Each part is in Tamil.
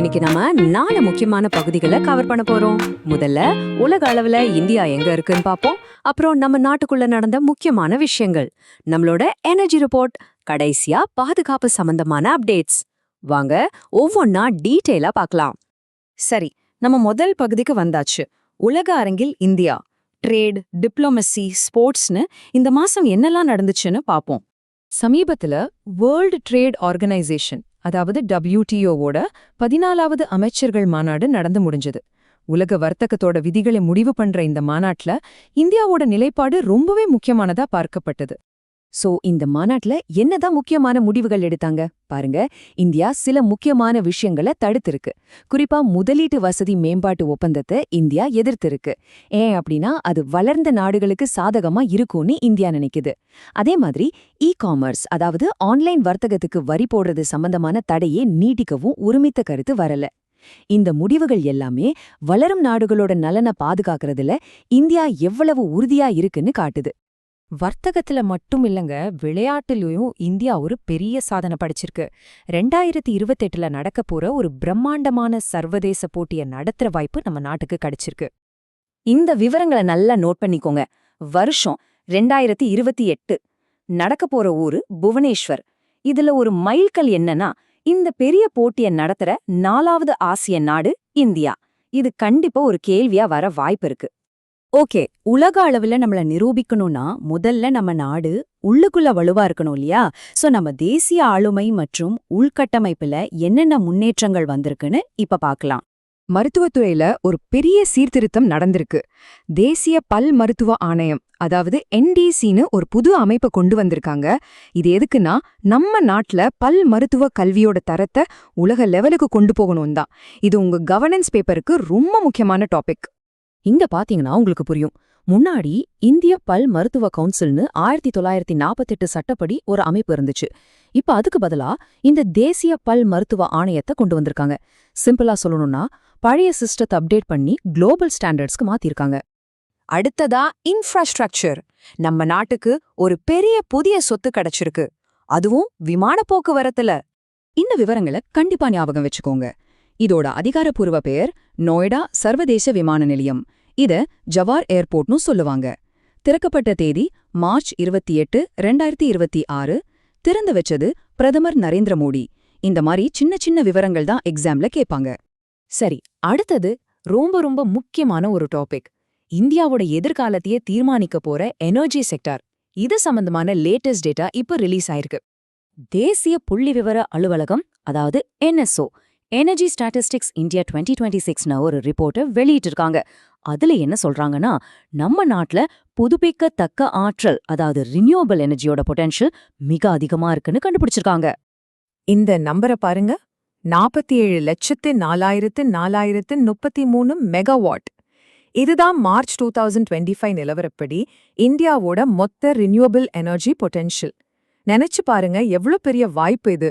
இன்னைக்கு நம்ம 4 முக்கியமான பகுதிகளை கவர் பண்ண போறோம். முதல்ல உலக அளவுல இந்தியா எங்க இருக்குன்னு பாப்போம். அப்புறம் நம்ம நாட்டுக்குள்ள நடந்த முக்கியமான விஷயங்கள், நம்மளோட எனர்ஜி ரிப்போர்ட், கடைசியா பாதுகாப்பு சம்பந்தமான அப்டேட்ஸ். வாங்க ஒவ்வொன்னா டீடைலா பார்க்கலாம். சரி, நம்ம முதல் பகுதிக்கு வந்தாச்சு. உலக அரங்கில் இந்தியா. ட்ரேட், டிப்ளோமசி, ஸ்போர்ட்ஸ்னு இந்த மாசம் என்னெல்லாம் நடந்துச்சுன்னு பாப்போம். சமீபத்துல வேர்ல்டு ட்ரேட் ஆர்கனைசேஷன், அதாவது WTOவோட 14வது அமைச்சர்கள் மாநாடு நடந்து முடிஞ்சது. உலக வர்த்தகத்தோட விதிகளை முடிவு பண்ற இந்த மாநாட்டுல இந்தியாவோட நிலைப்பாடு ரொம்பவே முக்கியமானதா பார்க்கப்பட்டது. சோ இந்த மாநாட்டுல என்னதான் முக்கியமான முடிவுகள் எடுத்தாங்க பாருங்க. இந்தியா சில முக்கியமான விஷயங்களை தடுத்திருக்கு. குறிப்பா முதலீட்டு வசதி மேம்பாட்டு ஒப்பந்தத்தை இந்தியா எதிர்த்திருக்கு. ஏன் அப்படின்னா அது வளர்ந்த நாடுகளுக்கு சாதகமா இருக்கும்னு இந்தியா நினைக்குது. அதே மாதிரி காமர்ஸ், அதாவது ஆன்லைன் வர்த்தகத்துக்கு வரி போடுறது சம்பந்தமான தடையை நீட்டிக்கவும் ஒருமித்த கருத்து வரல. இந்த முடிவுகள் எல்லாமே வளரும் நாடுகளோட நலனை பாதுகாக்கிறதுல இந்தியா எவ்வளவு உறுதியா இருக்குன்னு காட்டுது. வர்த்தகத்துல மட்டும் இல்லங்க, விளையாட்டுலயும் இந்தியா ஒரு பெரிய சாதனை படைச்சிருக்கு. 2028ல நடக்க போற ஒரு பிரம்மாண்டமான சர்வதேச போட்டியை நடத்துற வாய்ப்பு நம்ம நாட்டுக்கு கிடைச்சிருக்கு. இந்த விவரங்களை நல்லா நோட் பண்ணிக்கோங்க. வருஷம் 2028 நடக்க போற ஊரு புவனேஸ்வர். இதுல ஒரு மைல்கல் என்னன்னா, இந்த பெரிய போட்டியை நடத்துற 4வது ஆசிய நாடு இந்தியா. இது கண்டிப்பா ஒரு கேள்வியா வர வாய்ப்பு இருக்கு. ஓகே, உலக அளவுல நம்மள நிரூபிக்கணும்னா முதல்ல நம்ம நாடு உள்ளுக்குள்ள வலுவா இருக்கணும் இல்லையா? சோ நம்ம தேசிய ஆளுமை மற்றும் உள்கட்டமைப்புல என்னென்ன முன்னேற்றங்கள் வந்திருக்குன்னு இப்ப பார்க்கலாம். மருத்துவத்துறையில ஒரு பெரிய சீர்திருத்தம் நடந்திருக்கு. தேசிய பல் மருத்துவ ஆணையம், அதாவது NDCன்னு ஒரு புது அமைப்பை கொண்டு வந்திருக்காங்க. இது எதுக்குன்னா, நம்ம நாட்டுல பல் மருத்துவ கல்வியோட தரத்தை உலக லெவலுக்கு கொண்டு போகணும் தான். இது உங்க கவர்னன்ஸ் பேப்பருக்கு ரொம்ப முக்கியமான டாபிக். இங்க பாத்தீங்கன்னா உங்களுக்கு புரியும். முன்னாடி இந்திய பல் மருத்துவ கவுன்சில்னு 1948 சட்டப்படி ஒரு அமைப்பு இருந்துச்சு. இப்ப அதுக்கு பதிலா இந்த தேசிய பல் மருத்துவ ஆணையத்தை கொண்டு வந்திருக்காங்க. சிம்பிளா சொல்லணும்னா, பழைய சிஸ்டத்தை அப்டேட் பண்ணி குளோபல் ஸ்டாண்டர்ட்ஸ்க்கு மாத்திருக்காங்க. அடுத்ததா இன்ஃப்ராஸ்ட்ரக்சர். நம்ம நாட்டுக்கு ஒரு பெரிய புதிய சொத்து கிடைச்சிருக்கு, அதுவும் விமான போக்குவரத்துல. இந்த விவரங்களை கண்டிப்பா ஞாபகம் வச்சுக்கோங்க. இதோட அதிகாரப்பூர்வ பெயர் நோய்டா சர்வதேச விமான நிலையம். இத ஜவார் ஏர்போர்ட்னு சொல்லுவாங்க. திறக்கப்பட்ட தேதி மார்ச் 28, 2026. திறந்து வச்சது பிரதமர் நரேந்திர மோடி. இந்த மாதிரி சின்ன சின்ன விவரங்கள் தான் எக்ஸாம்ல கேட்பாங்க. சரி, அடுத்தது ரொம்ப ரொம்ப முக்கியமான ஒரு டாபிக். இந்தியாவோட எதிர்காலத்தையே தீர்மானிக்க போற எனர்ஜி செக்டார். இது சம்பந்தமான லேட்டஸ்ட் டேட்டா இப்ப ரிலீஸ் ஆயிருக்கு. தேசிய புள்ளிவிவர அலுவலகம், அதாவது NSO, எனர்ஜி ஸ்டாட்டிஸ்டிக்ஸ் இந்தியா 2026ன்னு ஒரு ரிப்போர்ட்டை வெளியிட்டிருக்காங்க. அதுல என்ன சொல்றாங்கன்னா, நம்ம நாட்டுல புதுப்பிக்கத்தக்க ஆற்றல், அதாவது ரினியூவபிள் எனர்ஜியோட பொட்டன்ஷியல் மிக அதிகமா இருக்குன்னு கண்டுபிடிச்சிருக்காங்க. இந்த நம்பரை பாருங்க, 47,04,433 மெகாவாட். இதுதான் மார்ச் 2025 நிலவரப்படி இந்தியாவோட மொத்த ரினியூவபிள் எனர்ஜி பொட்டன்ஷியல். நினைச்சு பாருங்க எவ்வளவு பெரிய வாய்ப்பு இது.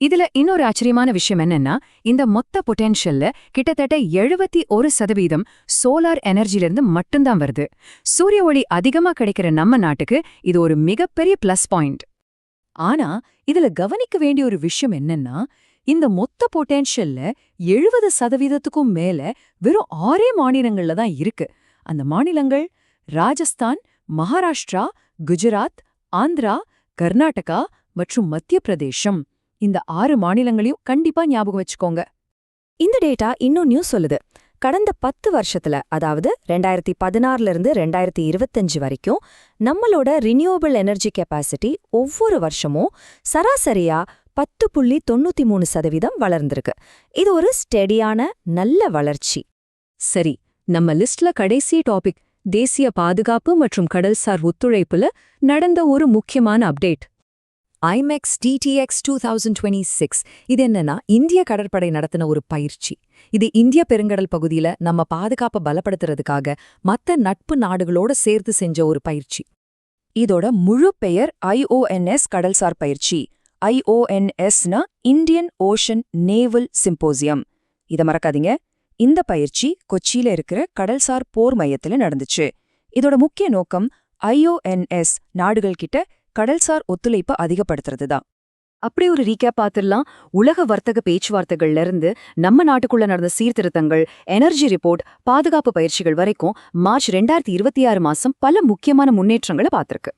இதுல இன்னொரு ஆச்சரியமான விஷயம் என்னன்னா, இந்த மொத்த பொட்டென்ஷியல்ல கிட்டத்தட்ட 71% சோலார் எனர்ஜிலிருந்து மட்டும்தான் வருது. சூரிய ஒளி அதிகமா கிடைக்கிற நம்ம நாட்டுக்கு இது ஒரு மிகப்பெரிய பிளஸ் பாயிண்ட். ஆனா இதுல கவனிக்க வேண்டிய ஒரு விஷயம் என்னன்னா, இந்த மொத்த பொட்டென்ஷியல்ல 70%க்கும் மேல வெறும் 6 மாநிலங்கள்ல தான் இருக்கு. அந்த மாநிலங்கள் ராஜஸ்தான், மகாராஷ்டிரா, குஜராத், ஆந்திரா, கர்நாடகா மற்றும் மத்திய பிரதேசம். இந்த 6 மாநிலங்களையும் கண்டிப்பா ஞாபகம் வச்சுக்கோங்க. இந்த டேட்டா இன்னும் நியூஸ் சொல்லுது. கடந்த 10 வருஷத்துல, அதாவது 2016 இருந்து 2025 வரைக்கும் நம்மளோட ரினியூவபிள் எனர்ஜி கெப்பாசிட்டி ஒவ்வொரு வருஷமும் சராசரியா 10.93% வளர்ந்திருக்கு. இது ஒரு ஸ்டெடியான நல்ல வளர்ச்சி. சரி, நம்ம லிஸ்ட்ல கடைசி டாபிக் தேசிய பாதுகாப்பு மற்றும் கடல்சார் ஒத்துழைப்புல நடந்த ஒரு முக்கியமான அப்டேட். IMEX DTX 2026. இது என்னன்னா, இந்திய கடற்படை நடத்தின ஒரு பயிற்சி. இது இந்திய பெருங்கடல் பகுதியில நம்ம பாதுகாப்பை பலப்படுத்துறதுக்காக மத்த நட்பு நாடுகளோட சேர்த்து செஞ்ச ஒரு பயிற்சி. இதோட முழு பெயர் IONS கடல்சார் பயிற்சி. IONSனா இந்தியன் ஓஷன் நேவல் சிம்போசியம். இத மறக்காதீங்க. இந்த பயிற்சி கொச்சியில இருக்கிற கடல்சார் போர் மையத்துல நடந்துச்சு. இதோட முக்கிய நோக்கம் IONS நாடுகள் கிட்ட கடல்சார் ஒத்துழைப்பை அதிகப்படுத்துறது தான். அப்படி ஒரு ரீகேப் பார்த்துடலாம். உலக வர்த்தக பேச்சுவார்த்தைகள்ல இருந்து நம்ம நாட்டுக்குள்ள நடந்த சீர்திருத்தங்கள், எனர்ஜி ரிப்போர்ட், பாதுகாப்பு பயிற்சிகள் வரைக்கும் மார்ச் 2026 மாசம் பல முக்கியமான முன்னேற்றங்களை பார்த்திருக்கு.